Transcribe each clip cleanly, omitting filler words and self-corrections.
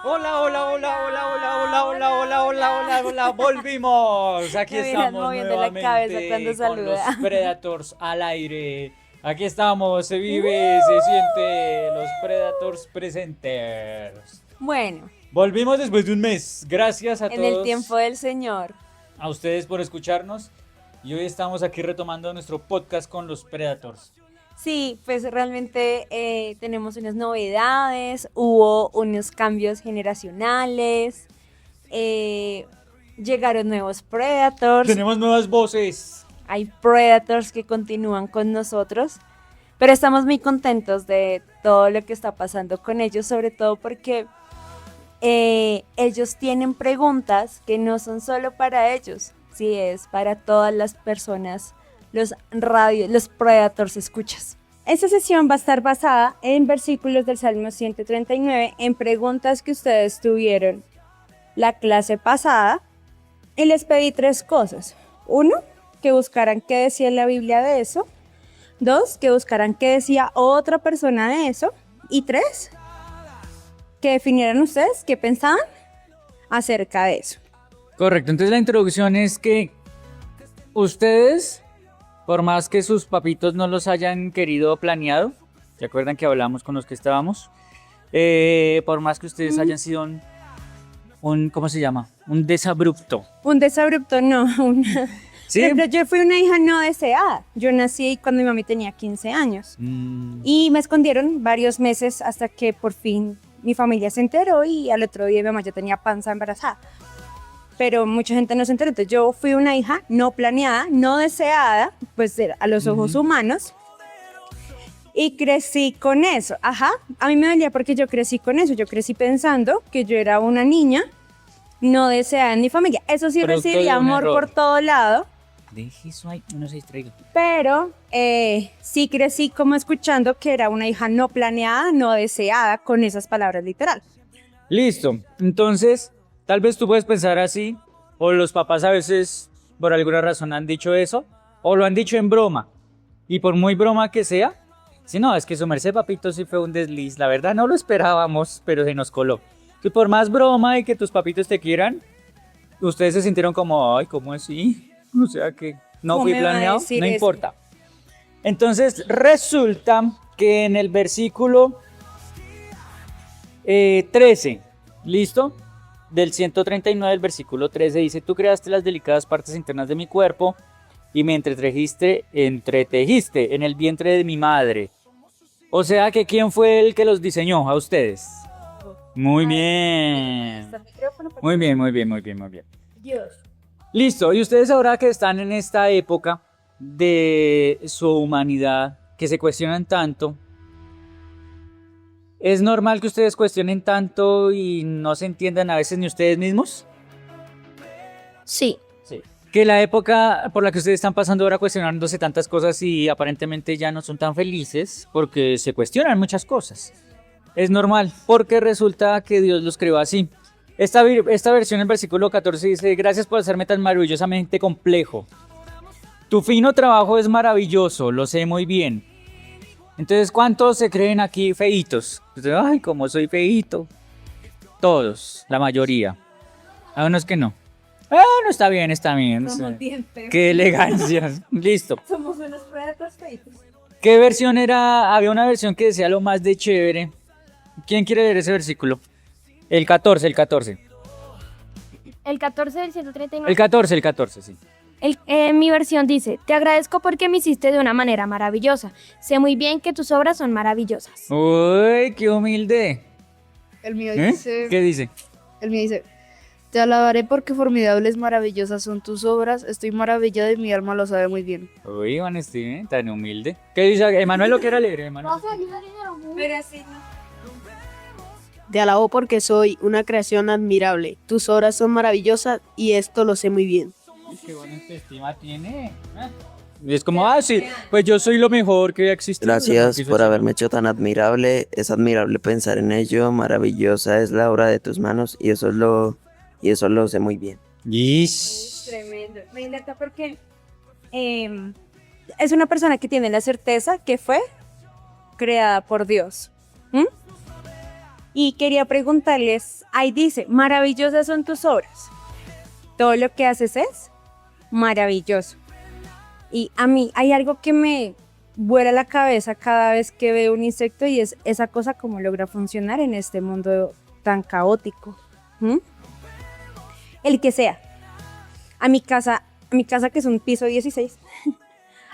Hola, hola, hola, hola, hola, hola, hola, hola, hola, hola, hola, volvimos. Aquí Me miran estamos moviendo la cabeza cuando nuevamente con los saluda. Predators al aire. Aquí estamos, se vive, se siente, los Predators presenters. Bueno, Volvimos después de un mes. Gracias a en el tiempo todos, del Señor. a ustedes por escucharnos. Y hoy estamos aquí retomando nuestro podcast con los Predators. Sí, pues realmente tenemos unas novedades, hubo unos cambios generacionales, eh, llegaron nuevos Predators, Tenemos nuevas voces. hay Predators que continúan con nosotros, pero estamos muy contentos de todo lo que está pasando con ellos, sobre todo porque ellos tienen preguntas que no son solo para ellos, sí, es para todas las personas, los Predators escuchas. Esta sesión va a estar basada en versículos del Salmo 139, en preguntas que ustedes tuvieron la clase pasada, y les pedí tres cosas. Uno, que buscaran qué decía la Biblia de eso. Dos, que buscaran qué decía otra persona de eso. Y tres, que definieran ustedes qué pensaban acerca de eso. Correcto, entonces la introducción es que ustedes, por más que sus papitos no los hayan querido planeado, ¿se acuerdan que hablamos con los que estábamos? Por más que ustedes hayan sido ¿cómo se llama? Un desabrupto. Un desabrupto, no. ¿Sí? Por ejemplo, yo fui una hija no deseada. Yo nací cuando mi mami tenía 15 años. Y me escondieron varios meses hasta que por fin mi familia se enteró y al otro día mi mamá ya tenía panza embarazada. Pero mucha gente no se enteró. Entonces yo fui una hija no planeada, no deseada, pues a los ojos humanos. Y crecí con eso. Ajá, a mí me dolía porque yo crecí con eso. Yo crecí pensando que yo era una niña no deseada en mi familia. Eso sí, Producto de recibía un amor error. por todo lado. Deje eso ahí, no se distraiga. Pero sí crecí como escuchando que era una hija no planeada, no deseada, con esas palabras literal. Listo, entonces, tal vez tú puedes pensar así, o los papás a veces, por alguna razón, han dicho eso, o lo han dicho en broma, y por muy broma que sea, si no, es que su merced papito sí fue un desliz, la verdad no lo esperábamos, pero se nos coló. Que por más broma y que tus papitos te quieran, ustedes se sintieron como, ay, ¿cómo así? O sea que no ¿Cómo fui me va a planeado, decir no eso? importa. Entonces resulta que en el versículo 13, ¿listo? Del 139 del versículo 13 dice, tú creaste las delicadas partes internas de mi cuerpo y me entretejiste en el vientre de mi madre. O sea que ¿quién fue el que los diseñó a ustedes? Muy bien. Muy bien, muy bien, muy bien, muy bien. Dios. Listo, y ustedes ahora que están en esta época de su humanidad, que se cuestionan tanto, ¿es normal que ustedes cuestionen tanto y no se entiendan a veces ni ustedes mismos? Sí, Sí. Que la época por la que ustedes están pasando ahora cuestionándose tantas cosas y aparentemente ya no son tan felices porque se cuestionan muchas cosas. Es normal, porque resulta que Dios los creó así. Esta versión en versículo 14 dice, gracias por hacerme tan maravillosamente complejo. Tu fino trabajo es maravilloso, lo sé muy bien. Entonces, ¿cuántos se creen aquí feitos? Ay, como soy feito. Todos, la mayoría. Hay unos que no. No está bien, está bien. Somos bien feos. Qué elegancia. Listo. Somos unos predators feitos. ¿Qué versión era? Había una versión que decía lo más de chévere. ¿Quién quiere leer ese versículo? El 14, el 14. el 14 del 139. El 14, sí. Mi versión dice, te agradezco porque me hiciste de una manera maravillosa. Sé muy bien que tus obras son maravillosas. Uy, qué humilde. El mío ¿Eh? dice, ¿Qué dice? el mío dice, te alabaré porque formidables, maravillosas son tus obras. Estoy maravillado y mi alma lo sabe muy bien. Uy, Iván Steven, tan humilde. ¿Qué dice? Emanuel lo quiere leer, Emanuel. Pero así no. Te alabo porque soy una creación admirable. Tus obras son maravillosas y esto lo sé muy bien. Qué buena autoestima tiene. Y es como, sí, pues yo soy lo mejor que ha existido. Gracias por haberme hecho tan admirable. Es admirable pensar en ello. Maravillosa es la obra de tus manos y eso lo sé muy bien. Ish. Tremendo. Me encanta porque es una persona que tiene la certeza que fue creada por Dios. ¿Mm? Y quería preguntarles, ahí dice, maravillosas son tus obras. Todo lo que haces es maravilloso. Y a mí hay algo que me vuela la cabeza cada vez que veo un insecto y es esa cosa como logra funcionar en este mundo tan caótico. ¿Mm? El que sea. A mi casa que es un piso 16,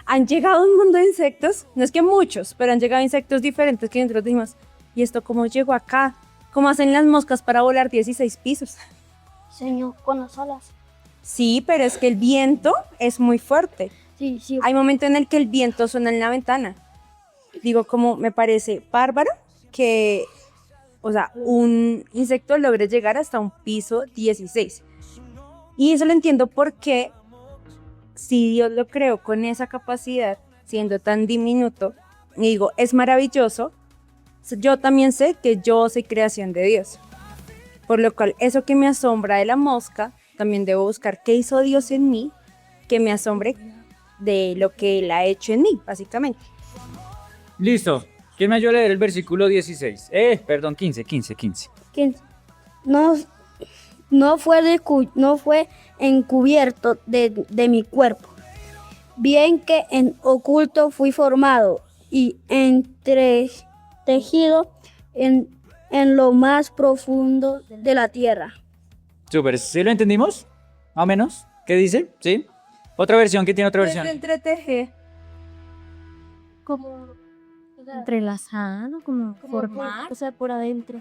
han llegado un mundo de insectos, no es que muchos, pero han llegado insectos diferentes que nosotros dijimos, ¿y esto cómo llegó acá? ¿Cómo hacen las moscas para volar 16 pisos? Señor, con las alas. Sí, pero es que el viento es muy fuerte. Sí, sí. Hay momentos en el que el viento suena en la ventana. Digo, como me parece bárbaro que, o sea, un insecto logre llegar hasta un piso 16. Y eso lo entiendo porque si Dios lo creó con esa capacidad, siendo tan diminuto, y digo, es maravilloso, yo también sé que yo soy creación de Dios. Por lo cual, eso que me asombra de la mosca, también debo buscar qué hizo Dios en mí, que me asombre de lo que Él ha hecho en mí, básicamente. Listo. ¿Quién me ayuda a leer el versículo 16? Perdón, 15. Que no fue encubierto de mi cuerpo. Bien que en oculto fui formado y entretejido en lo más profundo de la tierra. Súper, ¿sí lo entendimos? ¿Más o menos? ¿Qué dice? ¿Sí? Otra versión, ¿quién tiene otra versión? Entreteje. Como Entrelazado, como formar. o sea, por adentro.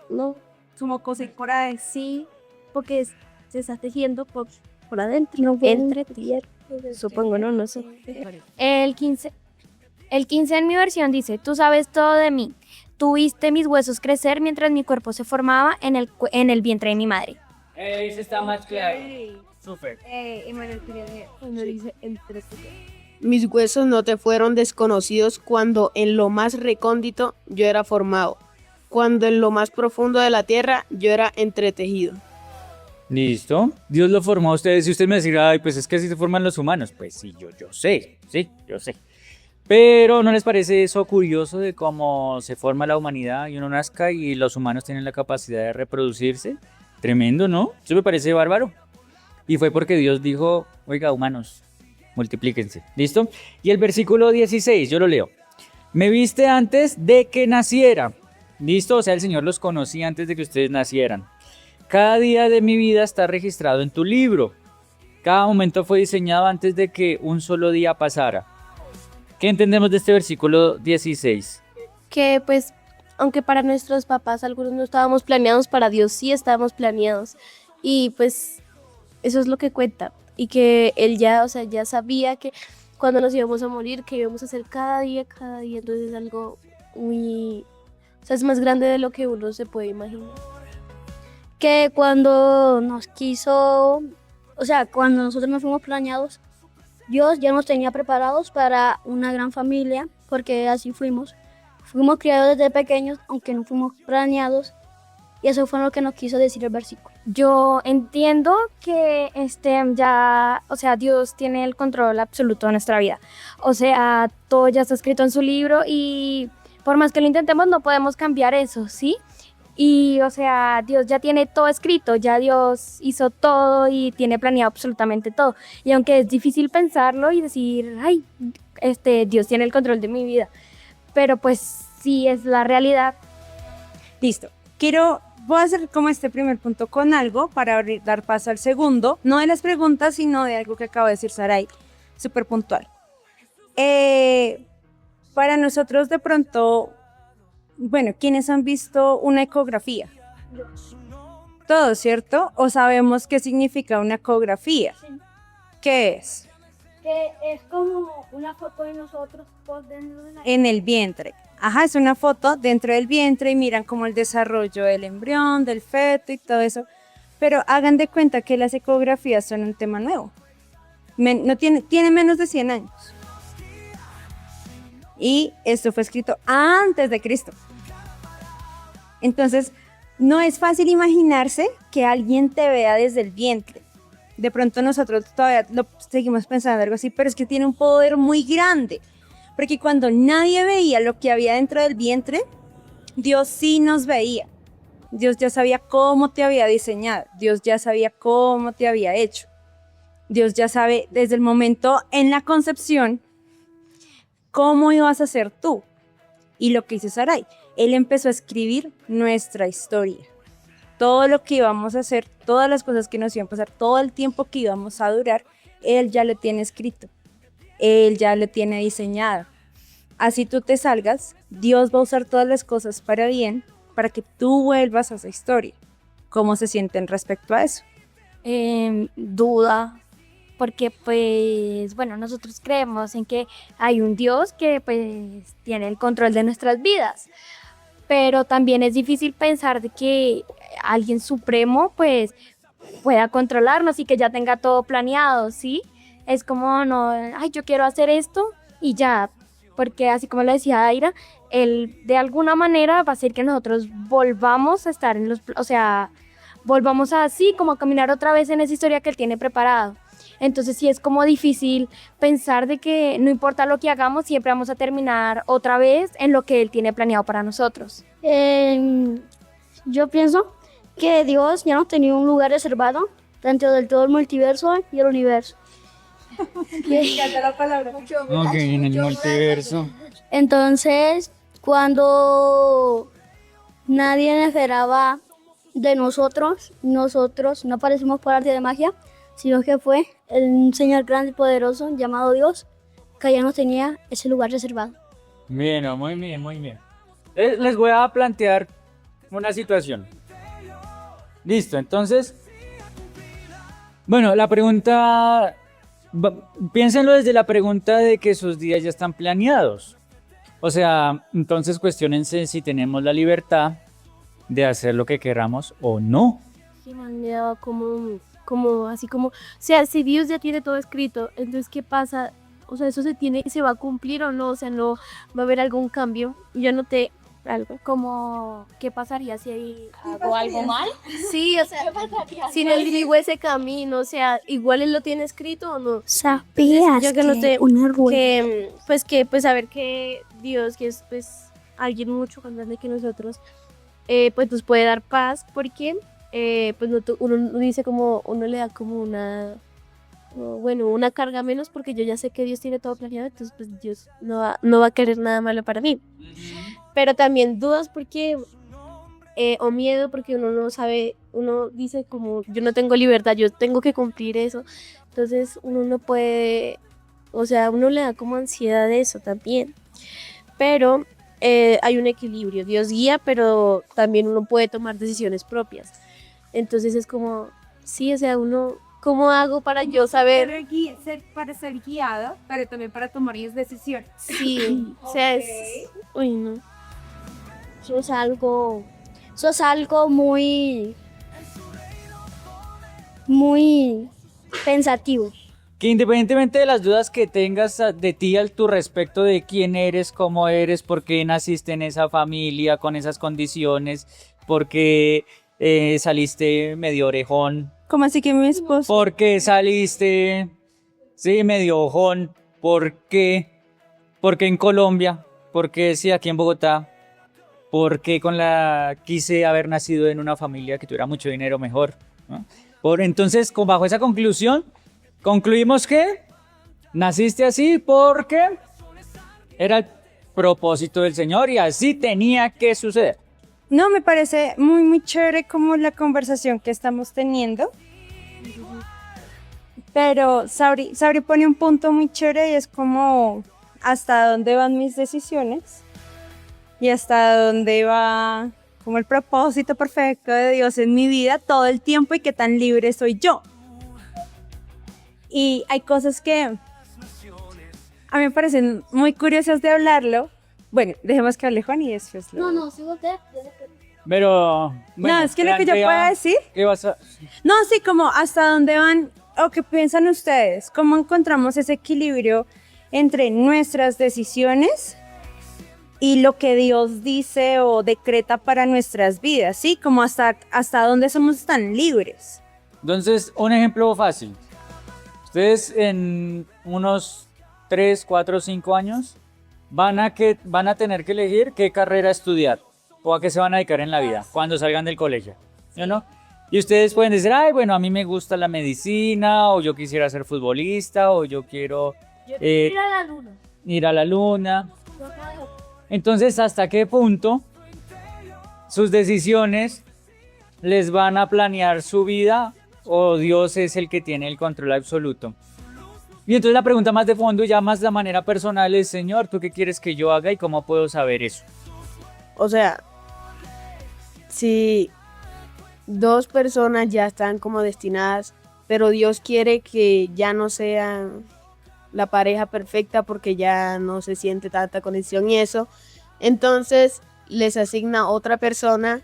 No, Como cosa por ahí. sí, porque se está tejiendo por adentro. No, entre tierra. Supongo, no sé. El 15 en mi versión dice, tú sabes todo de mí. Tú viste mis huesos crecer mientras mi cuerpo se formaba en el vientre de mi madre. Ese está más claro. Súper. Cuando dice entre Mis huesos no te fueron desconocidos cuando en lo más recóndito yo era formado, cuando en lo más profundo de la tierra yo era entretejido. Listo. Dios lo formó a ustedes y usted me dirá, ay, pues es que así se forman los humanos. Pues sí, yo sé. Pero ¿no les parece eso curioso de cómo se forma la humanidad y uno nazca y los humanos tienen la capacidad de reproducirse? Tremendo, ¿no? Eso me parece bárbaro. Y fue porque Dios dijo, oiga, humanos, multiplíquense. ¿Listo? Y el versículo 16, yo lo leo. Me viste antes de que naciera. ¿Listo? O sea, el Señor los conocía antes de que ustedes nacieran. Cada día de mi vida está registrado en tu libro. Cada momento fue diseñado antes de que un solo día pasara. ¿Qué entendemos de este versículo 16? que pues, aunque para nuestros papás algunos no estábamos planeados, para Dios sí estábamos planeados. Y pues eso es lo que cuenta. Y que Él ya, o sea, ya sabía que cuando nos íbamos a morir, que íbamos a hacer cada día. Entonces es algo muy, o sea, es más grande de lo que uno se puede imaginar. Que cuando nos quiso, o sea, cuando nosotros no fuimos planeados, Dios ya nos tenía preparados para una gran familia, porque así fuimos. Fuimos criados desde pequeños, aunque no fuimos planeados, y eso fue lo que nos quiso decir el versículo. Yo entiendo que ya, o sea, Dios tiene el control absoluto de nuestra vida. O sea, todo ya está escrito en su libro y por más que lo intentemos no podemos cambiar eso, ¿sí? Y, o sea, Dios ya tiene todo escrito, ya Dios hizo todo y tiene planeado absolutamente todo. Y aunque es difícil pensarlo y decir, ay, Dios tiene el control de mi vida, pero pues sí es la realidad. Listo. Voy a hacer como este primer punto con algo para dar paso al segundo, no de las preguntas, sino de algo que acaba de decir Saray, súper puntual. Para nosotros de pronto, bueno, ¿quiénes han visto una ecografía? Todos, ¿cierto? ¿O sabemos qué significa una ecografía? Sí. ¿Qué es? Que es como una foto de nosotros por dentro de la... En el vientre. Ajá, es una foto dentro del vientre y miran como el desarrollo del embrión, del feto y todo eso. Pero hagan de cuenta que las ecografías son un tema nuevo. Tiene menos de 100 años. Y esto fue escrito antes de Cristo. Entonces, no es fácil imaginarse que alguien te vea desde el vientre. De pronto nosotros todavía lo seguimos pensando algo así, pero es que tiene un poder muy grande. Porque cuando nadie veía lo que había dentro del vientre, Dios sí nos veía. Dios ya sabía cómo te había diseñado. Dios ya sabía cómo te había hecho. Dios ya sabe desde el momento en la concepción cómo ibas a ser tú. Y lo que hizo Sarai, Él empezó a escribir nuestra historia. Todo lo que íbamos a hacer, todas las cosas que nos iban a pasar, todo el tiempo que íbamos a durar, Él ya lo tiene escrito. Él ya lo tiene diseñado. Así tú te salgas, Dios va a usar todas las cosas para bien, para que tú vuelvas a esa historia. ¿Cómo se sienten respecto a eso? Duda, porque pues, bueno, nosotros creemos en que hay un Dios que pues tiene el control de nuestras vidas, pero también es difícil pensar de que alguien supremo pues pueda controlarnos y que ya tenga todo planeado, ¿sí? Es como, no, ay, yo quiero hacer esto y ya, porque así como lo decía Aira, él de alguna manera va a hacer que nosotros volvamos a estar en o sea, volvamos así como a caminar otra vez en esa historia que él tiene preparado. Entonces sí es como difícil pensar de que no importa lo que hagamos, siempre vamos a terminar otra vez en lo que él tiene planeado para nosotros. Yo pienso que Dios ya nos tenía un lugar reservado dentro del todo el multiverso y el universo. Ok, en el multiverso. Entonces, cuando nadie esperaba de nosotros no aparecimos por arte de magia, sino que fue el Señor grande y poderoso llamado Dios que ya nos tenía ese lugar reservado. Bien, muy bien, muy bien. Les voy a plantear una situación. Listo, entonces, bueno, la pregunta, piénsenlo desde la pregunta de que sus días ya están planeados. O sea, entonces cuestionense si tenemos la libertad de hacer lo que queramos o no. Sí, man, me daba como, así como, o sea, si Dios ya tiene todo escrito, entonces, ¿qué pasa? O sea, eso se va a cumplir o no, o sea, no va a haber algún cambio. Yo noté algo. Como, ¿qué pasaría si hago algo mal? Sí, o sea, si no digo ese camino, o sea, igual él lo tiene escrito o no. ¿Sabías Yo que noté una rueda? que saber que Dios, que es pues alguien mucho más grande que nosotros, pues nos puede dar paz, porque pues uno dice como, uno le da como una carga menos, porque yo ya sé que Dios tiene todo planeado, entonces pues Dios no va a querer nada malo para mí. Pero también dudas porque, o miedo porque uno no sabe, uno dice como, yo no tengo libertad, yo tengo que cumplir eso, entonces uno no puede, o sea, uno le da como ansiedad de eso también, pero hay un equilibrio, Dios guía, pero también uno puede tomar decisiones propias, entonces es como, sí, o sea, uno, ¿cómo hago para yo saber? Para ser guiado, pero también para tomar mis decisiones. Sí, o sea, uy, no. Eso es algo muy pensativo. Que independientemente de las dudas que tengas de ti al tu respecto de quién eres, cómo eres, por qué naciste en esa familia, con esas condiciones, por qué saliste medio orejón. ¿Cómo así que mi esposo? ¿Por qué saliste, sí, medio ojón? ¿Por qué? ¿Por qué en Colombia? ¿Por qué sí, aquí en Bogotá? ¿Por qué quise haber nacido en una familia que tuviera mucho dinero mejor? ¿No? Entonces, bajo esa conclusión, concluimos que naciste así porque era el propósito del Señor y así tenía que suceder. No, me parece muy, muy chévere como la conversación que estamos teniendo. Pero Sabri pone un punto muy chévere y es como hasta dónde van mis decisiones y hasta dónde va como el propósito perfecto de Dios en mi vida todo el tiempo y qué tan libre soy yo. Y hay cosas que a mí me parecen muy curiosas de hablarlo. Bueno, dejemos que hable Juan y después lo... No, sigo usted. Pero... bueno, no, es que lo que yo pueda decir... ¿Qué vas a...? No, sí, como hasta dónde van o qué piensan ustedes. ¿Cómo encontramos ese equilibrio entre nuestras decisiones y lo que Dios dice o decreta para nuestras vidas? ¿Sí? Como hasta dónde somos tan libres. Entonces, un ejemplo fácil. Ustedes en unos 3, 4, 5 años van a tener que elegir qué carrera estudiar. ¿O a qué se van a dedicar en la vida cuando salgan del colegio? ¿Sí o no? Y ustedes pueden decir, ay, bueno, a mí me gusta la medicina, o yo quisiera ser futbolista, o yo quiero Ir a la luna. ir a la luna. Entonces, ¿hasta qué punto sus decisiones les van a planear su vida o Dios es el que tiene el control absoluto? Y entonces la pregunta más de fondo, ya más de manera personal, es, Señor, ¿tú qué quieres que yo haga y cómo puedo saber eso? O sea, si dos personas ya están como destinadas, pero Dios quiere que ya no sean la pareja perfecta porque ya no se siente tanta conexión y eso, entonces les asigna otra persona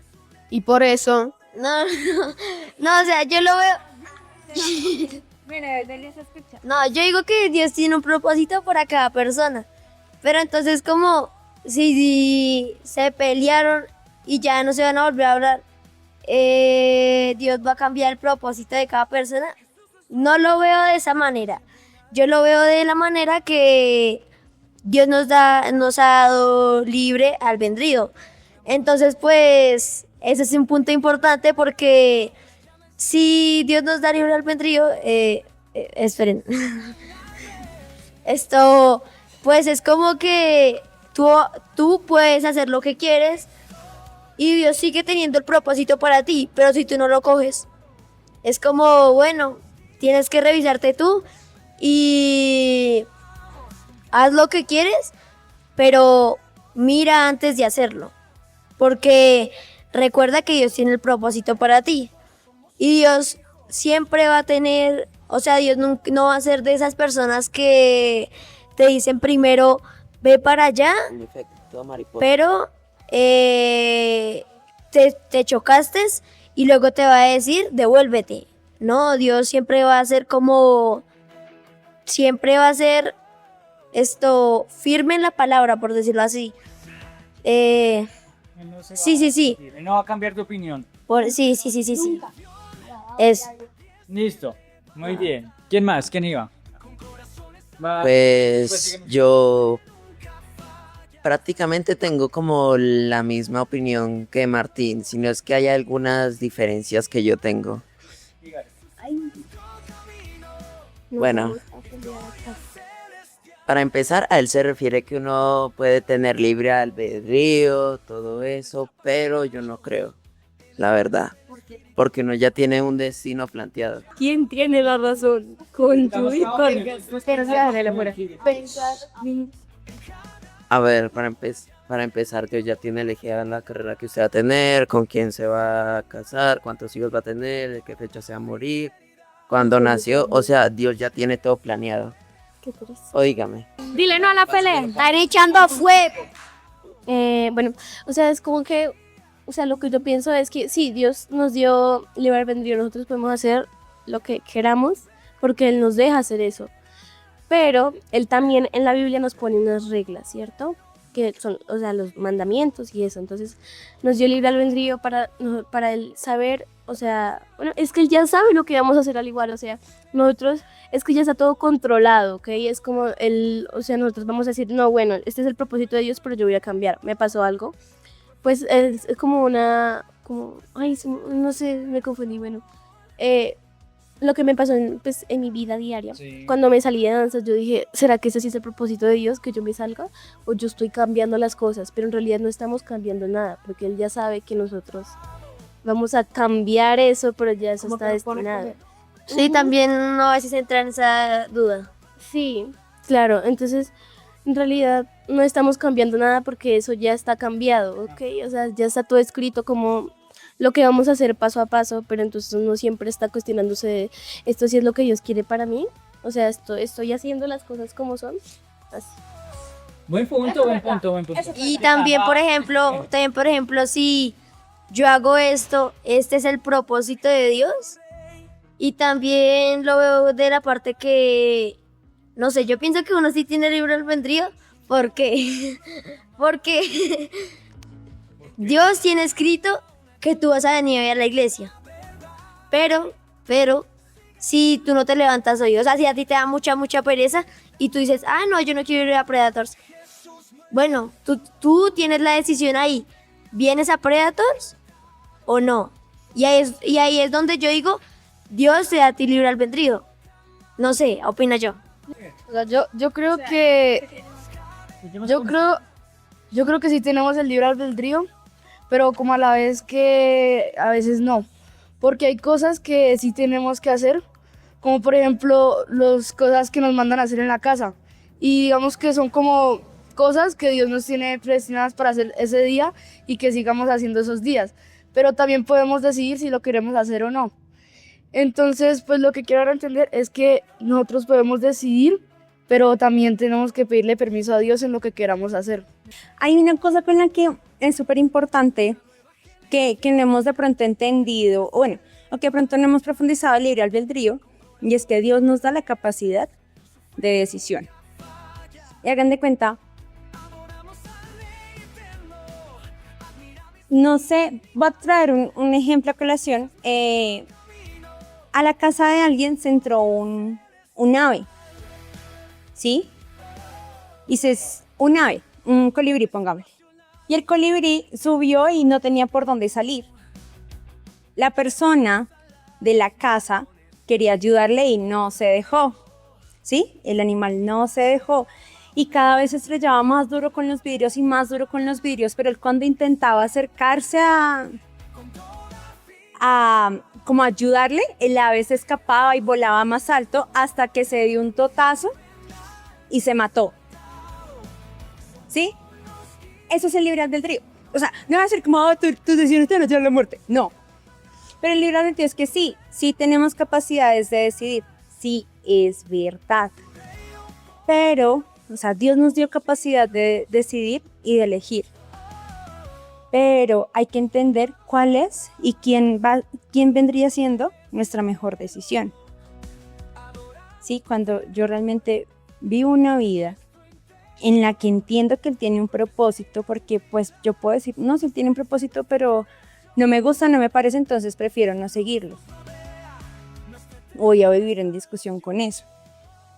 y por eso No, o sea, yo lo veo. No, yo digo que Dios tiene un propósito para cada persona. Pero entonces como si se pelearon y ya no se van a volver a hablar, Dios va a cambiar el propósito de cada persona. No lo veo de esa manera. Yo lo veo de la manera que Dios nos ha dado libre albedrío. Entonces, pues, ese es un punto importante porque si Dios nos da libre albedrío, esperen. Esto, pues, es como que tú puedes hacer lo que quieres y Dios sigue teniendo el propósito para ti, pero si tú no lo coges, es como, bueno, tienes que revisarte tú y haz lo que quieres, pero mira antes de hacerlo. Porque recuerda que Dios tiene el propósito para ti. Y Dios siempre va a tener, o sea, Dios no va a ser de esas personas que te dicen primero, ve para allá, El efecto mariposa. pero te chocaste y luego te va a decir, devuélvete. No, Dios siempre va a ser siempre va a ser firme en la palabra, por decirlo así. Sí. Él no va a cambiar de opinión. Sí. Es. Listo, muy bien. ¿Quién más? ¿Quién iba? Pues yo prácticamente tengo como la misma opinión que Martín, sino es que hay algunas diferencias que yo tengo. Bueno, para empezar, a él se refiere que uno puede tener libre albedrío, todo eso, pero yo no creo, la verdad, porque uno ya tiene un destino planteado. ¿Quién tiene la razón? Con tu hijo. A ver, para empezar, Dios ya tiene elegida la carrera que usted va a tener, con quién se va a casar, cuántos hijos va a tener, de qué fecha se va a morir, cuándo nació, o sea, Dios ya tiene todo planeado. Óigame. Dile no a la pelea. Están echando fuego. Bueno, o sea, es como que, o sea, lo que yo pienso es que sí, Dios nos dio libre albedrío, nosotros podemos hacer lo que queramos porque Él nos deja hacer eso. Pero Él también en la Biblia nos pone unas reglas, ¿cierto? Que son, o sea, los mandamientos y eso. Entonces nos dio libre albedrío para Él saber, o sea, bueno, es que Él ya sabe lo que vamos a hacer al igual, o sea, nosotros, es que ya está todo controlado, ¿ok? Es como o sea, nosotros vamos a decir, no, bueno, este es el propósito de Dios, pero yo voy a cambiar, me pasó algo. Pues es como ay, no sé, me confundí, bueno. Lo que me pasó en mi vida diaria. Sí. Cuando me salí de danzas, yo dije, ¿será que ese sí es el propósito de Dios, que yo me salga? ¿O yo estoy cambiando las cosas? Pero en realidad no estamos cambiando nada, porque Él ya sabe que nosotros vamos a cambiar eso, pero ya eso está destinado. Sí, también uno a veces entra en esa duda. Sí, claro. Entonces, en realidad no estamos cambiando nada porque eso ya está cambiado, ¿ok? O sea, ya está todo escrito como lo que vamos a hacer paso a paso, pero entonces uno siempre está cuestionándose de, ¿esto sí es lo que Dios quiere para mí? O sea, estoy haciendo las cosas como son. Así. Buen punto. Y también, por ejemplo, si yo hago esto, este es el propósito de Dios. Y también lo veo de la parte que, no sé, yo pienso que uno sí tiene libre albedrío. ¿Por qué? Porque Dios tiene escrito que tú vas a venir a la iglesia. Pero, si tú no te levantas hoy, o sea, si a ti te da mucha pereza y tú dices, no, yo no quiero ir a Predators. Bueno, tú tienes la decisión ahí. ¿vienes a Predators o no? Y ahí es donde yo digo, Dios te da a ti libre albedrío. No sé, opina yo. O sea, yo creo que yo creo que sí tenemos el libre albedrío, pero como a la vez que a veces no, porque hay cosas que sí tenemos que hacer, como por ejemplo las cosas que nos mandan a hacer en la casa, y digamos que son como cosas que Dios nos tiene predestinadas para hacer ese día y que sigamos haciendo esos días, pero también podemos decidir si lo queremos hacer o no. Entonces, pues lo que quiero ahora entender es que nosotros podemos decidir, pero también tenemos que pedirle permiso a Dios en lo que queramos hacer. Hay una cosa con la que es súper importante que no hemos de pronto entendido, o bueno, o que de pronto no hemos profundizado el libre albedrío, y es que Dios nos da la capacidad de decisión. Y hagan de cuenta, no sé, voy a traer un ejemplo a colación. A la casa de alguien se entró un ave, ¿sí? Un ave, un colibrí, pongámosle. Y el colibrí subió y no tenía por dónde salir. La persona de la casa quería ayudarle y no se dejó, ¿sí? El animal no se dejó. Y cada vez se estrellaba más duro con los vidrios y más duro con los vidrios, pero él cuando intentaba acercarse como ayudarle, el ave se escapaba y volaba más alto hasta que se dio un totazo y se mató. ¿Sí? Eso es el libre albedrío. O sea, no va a ser como tus decisiones te van a llevar a la muerte. No. Pero el libre albedrío es que sí tenemos capacidades de decidir. Sí, es verdad. Pero, o sea, Dios nos dio capacidad de decidir y de elegir. Pero hay que entender cuál es y quién vendría siendo nuestra mejor decisión. Sí, cuando yo realmente vivo una vida en la que entiendo que Él tiene un propósito, porque pues yo puedo decir, no, si Él tiene un propósito, pero no me gusta, no me parece, entonces prefiero no seguirlo. Voy a vivir en discusión con eso.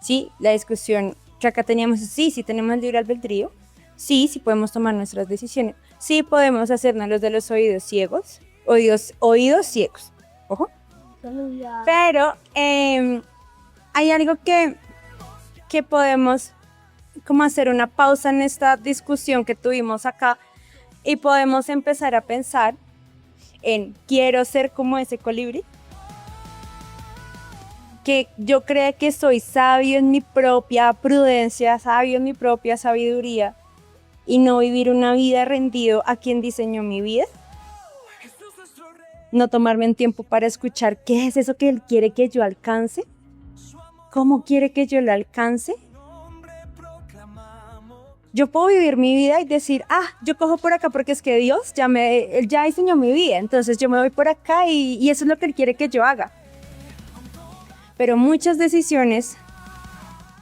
Sí, la discusión que acá teníamos, sí tenemos el libre albedrío, sí podemos tomar nuestras decisiones, sí podemos hacernos los de los oídos ciegos, oídos ciegos, ojo. Pero hay algo que podemos como hacer una pausa en esta discusión que tuvimos acá y podemos empezar a pensar en quiero ser como ese colibrí, que yo creo que soy sabio en mi propia prudencia, sabio en mi propia sabiduría y no vivir una vida rendido a quien diseñó mi vida. No tomarme un tiempo para escuchar qué es eso que Él quiere que yo alcance, cómo quiere que yo lo alcance. Yo puedo vivir mi vida y decir, yo cojo por acá porque es que Dios Él ya diseñó mi vida, entonces yo me voy por acá y eso es lo que Él quiere que yo haga. Pero muchas decisiones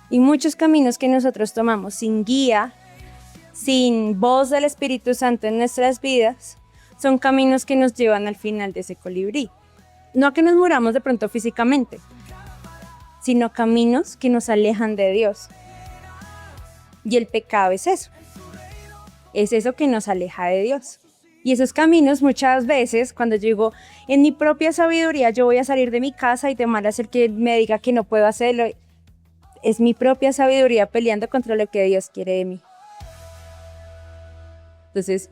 y muchos caminos que nosotros tomamos sin guía, sin voz del Espíritu Santo en nuestras vidas, son caminos que nos llevan al final de ese colibrí. No a que nos muramos de pronto físicamente, sino caminos que nos alejan de Dios. Y el pecado es eso. Es eso que nos aleja de Dios. Y esos caminos muchas veces, cuando yo digo, en mi propia sabiduría yo voy a salir de mi casa y de mal hacer que me diga que no puedo hacerlo, es mi propia sabiduría peleando contra lo que Dios quiere de mí. Entonces,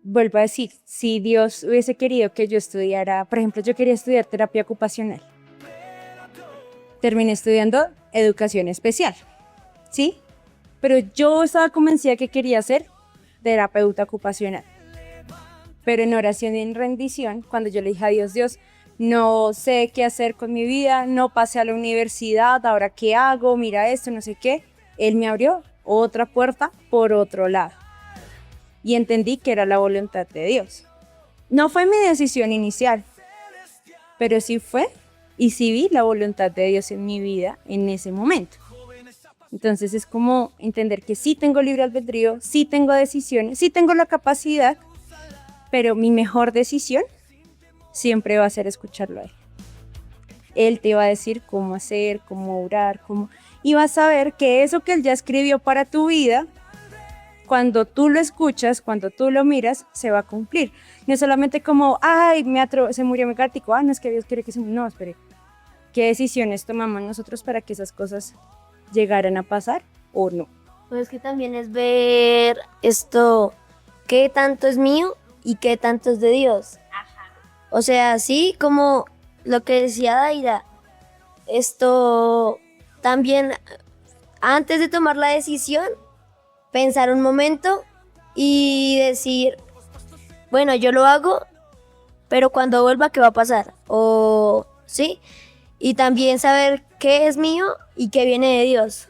vuelvo a decir, si Dios hubiese querido que yo estudiara, por ejemplo, yo quería estudiar terapia ocupacional. Terminé estudiando educación especial, ¿sí? Pero yo estaba convencida que quería ser terapeuta ocupacional. Pero en oración y en rendición, cuando yo le dije a Dios, no sé qué hacer con mi vida, no pasé a la universidad, ahora qué hago, mira esto, no sé qué, Él me abrió otra puerta por otro lado. Y entendí que era la voluntad de Dios. No fue mi decisión inicial, pero sí fue y sí vi la voluntad de Dios en mi vida en ese momento. Entonces es como entender que sí tengo libre albedrío, sí tengo decisiones, sí tengo la capacidad, pero mi mejor decisión siempre va a ser escucharlo a Él. Él te va a decir cómo hacer, cómo orar, y vas a ver que eso que Él ya escribió para tu vida, cuando tú lo escuchas, cuando tú lo miras, se va a cumplir. No es solamente como, ay, se murió mi gatico, no es que Dios quiere que se murió. No, espere. ¿Qué decisiones tomamos nosotros para que esas cosas llegaran a pasar o no? Pues que también es ver esto, qué tanto es mío y qué tanto es de Dios. O sea, así como lo que decía Daira, esto también antes de tomar la decisión, pensar un momento y decir, bueno, yo lo hago, pero cuando vuelva, ¿qué va a pasar? O, ¿sí? Y también saber qué es mío y qué viene de Dios.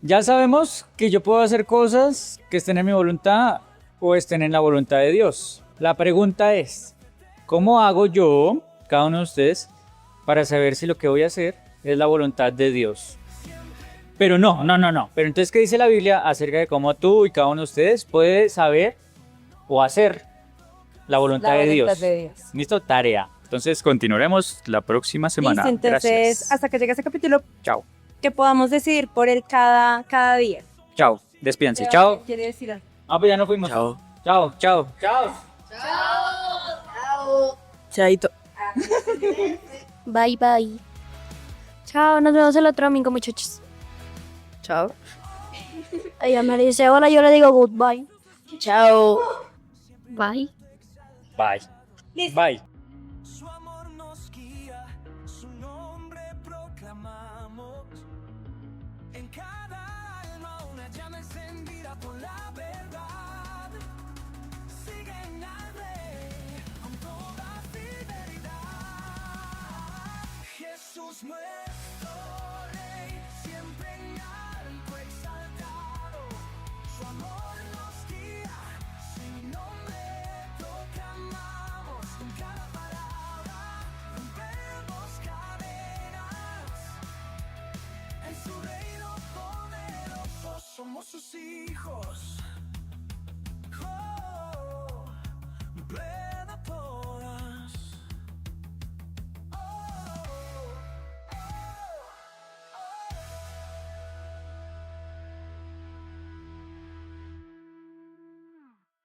Ya sabemos que yo puedo hacer cosas que estén en mi voluntad o estén en la voluntad de Dios. La pregunta es, ¿cómo hago yo, cada uno de ustedes, para saber si lo que voy a hacer es la voluntad de Dios? Pero no. Pero entonces, ¿qué dice la Biblia acerca de cómo tú y cada uno de ustedes puede saber o hacer la voluntad de Dios? ¿Listo? Tarea. Entonces, continuaremos la próxima semana. Listo, entonces, Gracias. hasta que llegue ese capítulo, Chao. que podamos decidir por él cada día. Chao. Despídense. Chao. ¿Quiere decir algo? Pues ya no fuimos. Chao. Chao. Chaito. Bye, bye. Chao, nos vemos el otro domingo, muchachos. Chao. Ella me dice hola, yo le digo goodbye. Chao. Bye. Bye. Bye. Su amor nos guía, su nombre proclamamos. En cada alma una llama encendida por la verdad. Siguen al Rey con toda fidelidad. Jesús nuestro Rey, siempre en alto exaltado. Su amor nos guía, su nombre proclamamos. Con cada palabra rompemos cadenas. En su reino poderoso somos sus hijos.